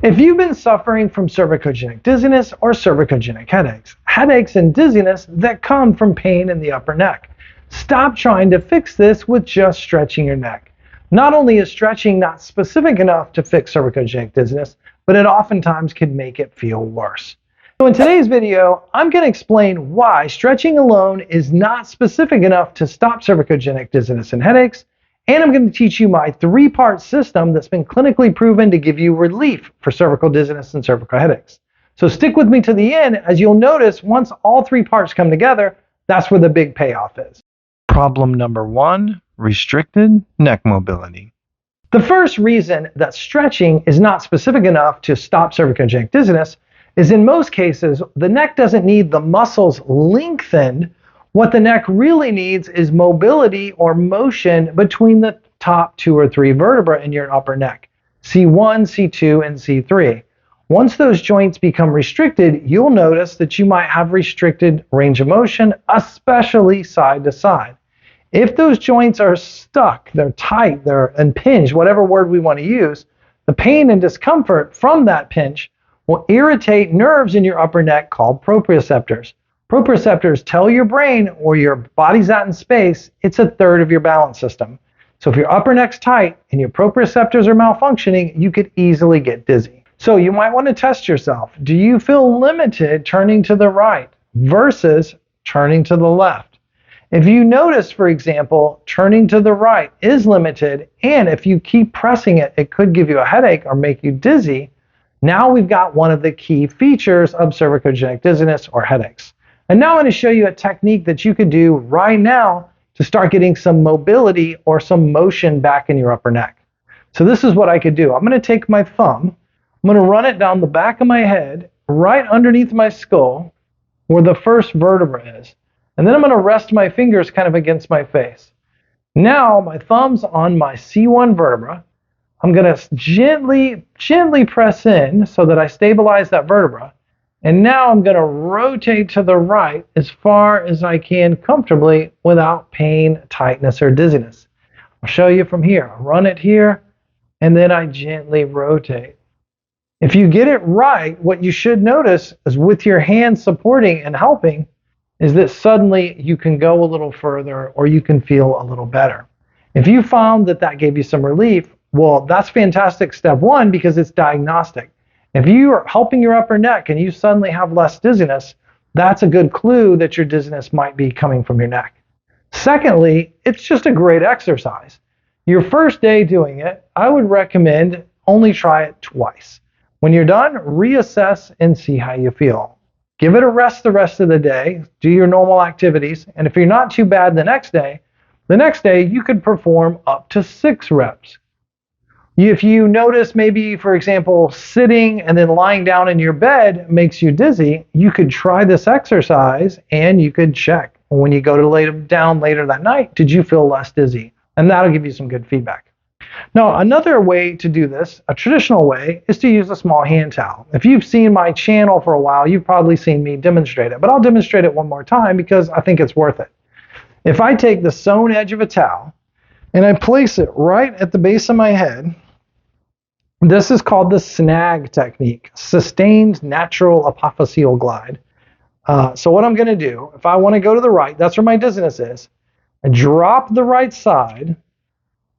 If you've been suffering from cervicogenic dizziness or cervicogenic headaches and dizziness that come from pain in the upper neck, stop trying to fix this with just stretching your neck. Not only is stretching not specific enough to fix cervicogenic dizziness, but it oftentimes can make it feel worse. So in today's video, I'm going to explain why stretching alone is not specific enough to stop cervicogenic dizziness and headaches, and I'm going to teach you my three-part system that's been clinically proven to give you relief for cervical dizziness and cervical headaches. So stick with me to the end, as you'll notice once all three parts come together, that's where the big payoff is. Problem number one, restricted neck mobility. The first reason that stretching is not specific enough to stop cervicogenic dizziness is in most cases, the neck doesn't need the muscles lengthened. What the neck really needs is mobility or motion between the top 2 or 3 vertebrae in your upper neck, C1, C2, and C3. Once those joints become restricted, you'll notice that you might have restricted range of motion, especially side to side. If those joints are stuck, they're tight, they're impinged, whatever word we want to use, the pain and discomfort from that pinch will irritate nerves in your upper neck called proprioceptors. Proprioceptors tell your brain where your body's at in space, it's a third of your balance system. So if your upper neck's tight and your proprioceptors are malfunctioning, you could easily get dizzy. So you might want to test yourself. Do you feel limited turning to the right versus turning to the left? If you notice, for example, turning to the right is limited, and if you keep pressing it, it could give you a headache or make you dizzy, now we've got one of the key features of cervicogenic dizziness or headaches. And now I'm going to show you a technique that you could do right now to start getting some mobility or some motion back in your upper neck. So this is what I could do. I'm going to take my thumb, I'm going to run it down the back of my head, right underneath my skull, where the first vertebra is. And then I'm going to rest my fingers kind of against my face. Now my thumb's on my C1 vertebra. I'm going to gently press in so that I stabilize that vertebra. And now I'm going to rotate to the right as far as I can comfortably without pain, tightness, or dizziness. I'll show you from here. I'll run it here, and then I gently rotate. If you get it right, what you should notice is with your hands supporting and helping is that suddenly you can go a little further or you can feel a little better. If you found that that gave you some relief, well, that's fantastic step one because it's diagnostic. If you are helping your upper neck and you suddenly have less dizziness, that's a good clue that your dizziness might be coming from your neck. Secondly, it's just a great exercise. Your first day doing it, I would recommend only try it twice. When you're done, reassess and see how you feel. Give it a rest the rest of the day, do your normal activities, and if you're not too bad the next day you could perform up to 6 reps. If you notice maybe, for example, sitting and then lying down in your bed makes you dizzy, you could try this exercise and you could check. When you go to lay down later that night, did you feel less dizzy? And that'll give you some good feedback. Now, another way to do this, a traditional way, is to use a small hand towel. If you've seen my channel for a while, you've probably seen me demonstrate it, but I'll demonstrate it one more time because I think it's worth it. If I take the sewn edge of a towel and I place it right at the base of my head, this is called the snag technique, sustained natural apophyseal glide. So what I'm going to do, if I want to go to the right, that's where my dizziness is, I drop the right side,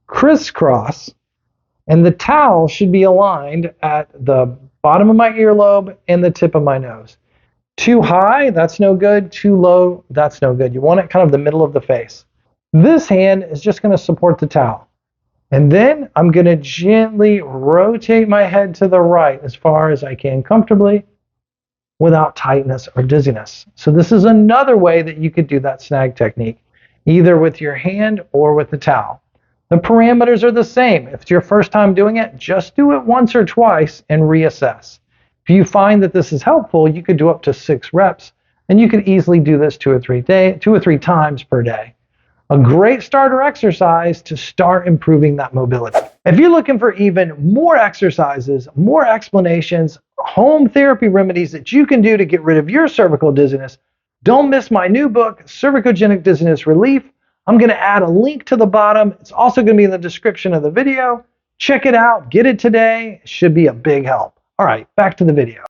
crisscross, and the towel should be aligned at the bottom of my earlobe and the tip of my nose. Too high, that's no good. Too low, that's no good. You want it kind of the middle of the face. This hand is just going to support the towel. And then I'm going to gently rotate my head to the right as far as I can comfortably without tightness or dizziness. So this is another way that you could do that snag technique, either with your hand or with the towel. The parameters are the same. If it's your first time doing it, just do it once or twice and reassess. If you find that this is helpful, you could do up to 6 reps, and you could easily do this 2 or 3 times per day. A great starter exercise to start improving that mobility. If you're looking for even more exercises, more explanations, home therapy remedies that you can do to get rid of your cervical dizziness, don't miss my new book, Cervicogenic Dizziness Relief. I'm going to add a link to the bottom. It's also going to be in the description of the video. Check it out. Get it today. It should be a big help. All right, back to the video.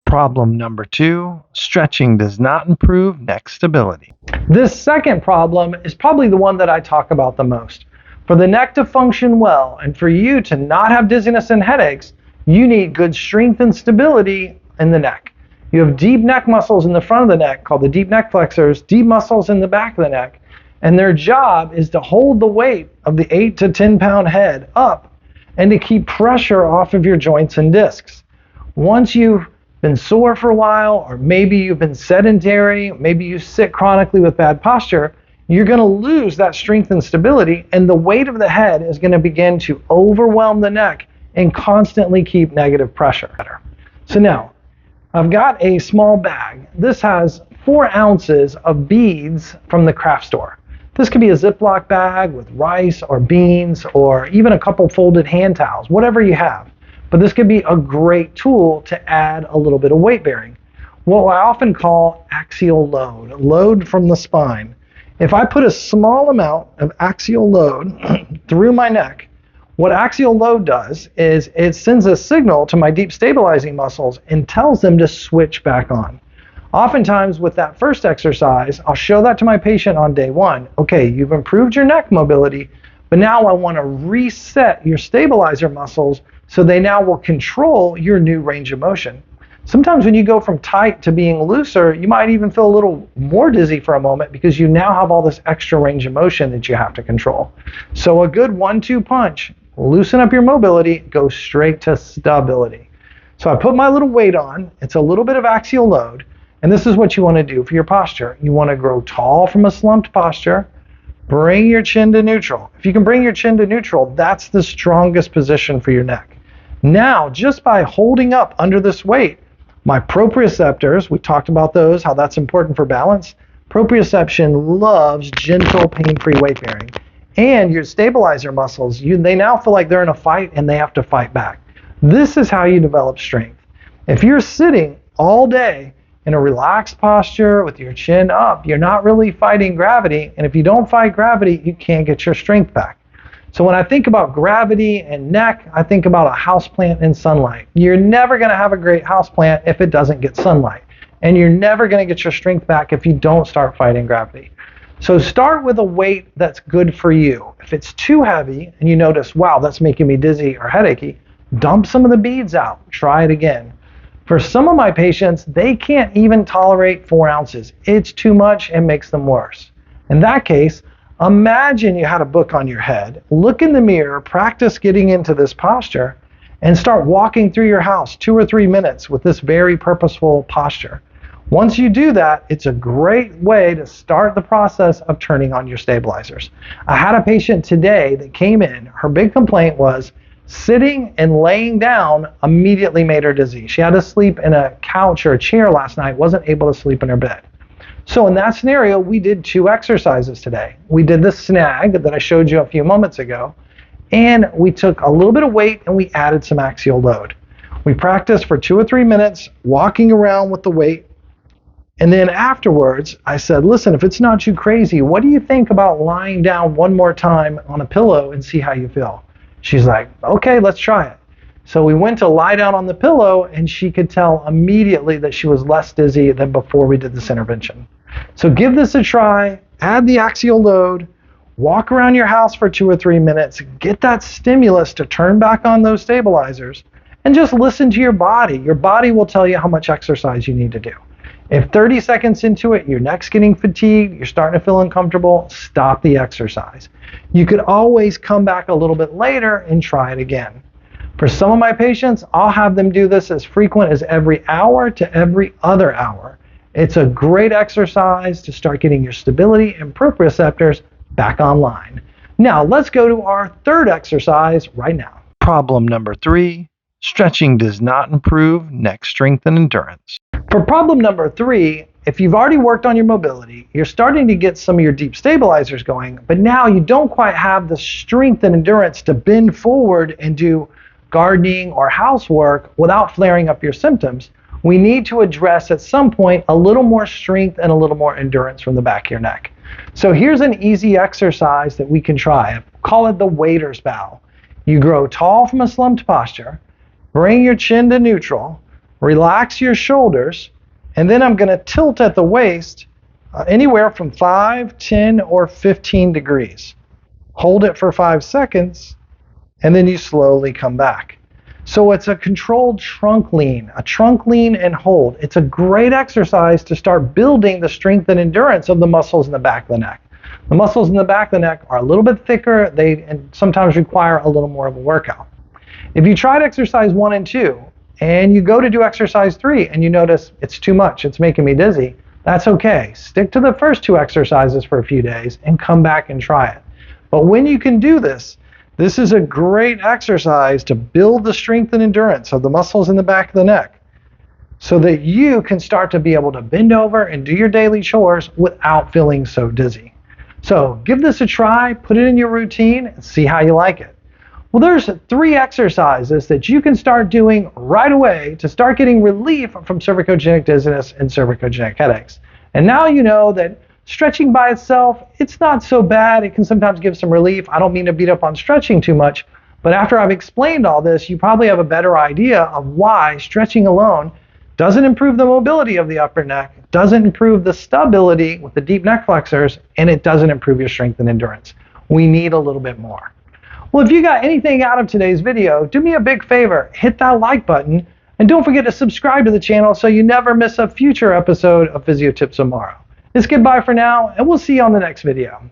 Problem number 2, stretching does not improve neck stability. This second problem is probably the one that I talk about the most. For the neck to function well and for you to not have dizziness and headaches, you need good strength and stability in the neck. You have deep neck muscles in the front of the neck called the deep neck flexors, deep muscles in the back of the neck, and their job is to hold the weight of the 8 to 10 pound head up and to keep pressure off of your joints and discs. Once you've been sore for a while, or maybe you've been sedentary, maybe you sit chronically with bad posture, you're going to lose that strength and stability, and the weight of the head is going to begin to overwhelm the neck and constantly keep negative pressure. So now, I've got a small bag. This has 4 ounces of beads from the craft store. This could be a Ziploc bag with rice or beans or even a couple folded hand towels, whatever you have. But this could be a great tool to add a little bit of weight bearing. What I often call axial load from the spine. If I put a small amount of axial load through my neck, what axial load does is it sends a signal to my deep stabilizing muscles and tells them to switch back on. Oftentimes with that first exercise, I'll show that to my patient on day 1. Okay, you've improved your neck mobility, but now I want to reset your stabilizer muscles so they now will control your new range of motion. Sometimes when you go from tight to being looser, you might even feel a little more dizzy for a moment because you now have all this extra range of motion that you have to control. So a good 1-2 punch, loosen up your mobility, go straight to stability. So I put my little weight on, it's a little bit of axial load, and this is what you want to do for your posture. You want to grow tall from a slumped posture, bring your chin to neutral. If you can bring your chin to neutral, that's the strongest position for your neck. Now, just by holding up under this weight, my proprioceptors, we talked about those, how that's important for balance. Proprioception loves gentle, pain-free weight bearing. And your stabilizer muscles, they now feel like they're in a fight and they have to fight back. This is how you develop strength. If you're sitting all day in a relaxed posture with your chin up, you're not really fighting gravity. And if you don't fight gravity, you can't get your strength back. So when I think about gravity and neck, I think about a houseplant in sunlight. You're never going to have a great houseplant if it doesn't get sunlight. And you're never going to get your strength back if you don't start fighting gravity. So start with a weight that's good for you. If it's too heavy and you notice, wow, that's making me dizzy or headachy, dump some of the beads out. Try it again. For some of my patients, they can't even tolerate 4 ounces. It's too much and makes them worse. In that case, imagine you had a book on your head, look in the mirror, practice getting into this posture, and start walking through your house 2 or 3 minutes with this very purposeful posture. Once you do that, it's a great way to start the process of turning on your stabilizers. I had a patient today that came in, her big complaint was sitting and laying down immediately made her dizzy. She had to sleep in a couch or a chair last night, wasn't able to sleep in her bed. So in that scenario, we did 2 exercises today. We did the snag that I showed you a few moments ago, and we took a little bit of weight and we added some axial load. We practiced for 2 or 3 minutes, walking around with the weight, and then afterwards, I said, listen, if it's not too crazy, what do you think about lying down one more time on a pillow and see how you feel? She's like, okay, let's try it. So we went to lie down on the pillow, and she could tell immediately that she was less dizzy than before we did this intervention. So give this a try, add the axial load, walk around your house for 2 or 3 minutes, get that stimulus to turn back on those stabilizers, and just listen to your body. Your body will tell you how much exercise you need to do. If 30 seconds into it, your neck's getting fatigued, you're starting to feel uncomfortable, stop the exercise. You could always come back a little bit later and try it again. For some of my patients, I'll have them do this as frequent as every hour to every other hour. It's a great exercise to start getting your stability and proprioceptors back online. Now, let's go to our third exercise right now. Problem number 3, stretching does not improve neck strength and endurance. For problem number 3, if you've already worked on your mobility, you're starting to get some of your deep stabilizers going, but now you don't quite have the strength and endurance to bend forward and do gardening or housework without flaring up your symptoms, we need to address at some point a little more strength and a little more endurance from the back of your neck. So here's an easy exercise that we can try. Call it the waiter's bow. You grow tall from a slumped posture. Bring your chin to neutral. Relax your shoulders. And then I'm going to tilt at the waist anywhere from 5, 10, or 15 degrees. Hold it for 5 seconds, and then you slowly come back. So it's a controlled trunk lean, a trunk lean and hold. It's a great exercise to start building the strength and endurance of the muscles in the back of the neck. The muscles in the back of the neck are a little bit thicker, and sometimes require a little more of a workout. If you tried exercise 1 and 2, and you go to do exercise 3, and you notice it's too much, it's making me dizzy, that's okay. Stick to the first 2 exercises for a few days and come back and try it. But when you can do this, this is a great exercise to build the strength and endurance of the muscles in the back of the neck so that you can start to be able to bend over and do your daily chores without feeling so dizzy. So give this a try, put it in your routine, and see how you like it. Well, there's 3 exercises that you can start doing right away to start getting relief from cervicogenic dizziness and cervicogenic headaches. And now you know that stretching by itself, it's not so bad. It can sometimes give some relief. I don't mean to beat up on stretching too much, but after I've explained all this, you probably have a better idea of why stretching alone doesn't improve the mobility of the upper neck, doesn't improve the stability with the deep neck flexors, and it doesn't improve your strength and endurance. We need a little bit more. Well, if you got anything out of today's video, do me a big favor, hit that like button, and don't forget to subscribe to the channel so you never miss a future episode of Physio Tips Tomorrow. It's goodbye for now, and we'll see you on the next video.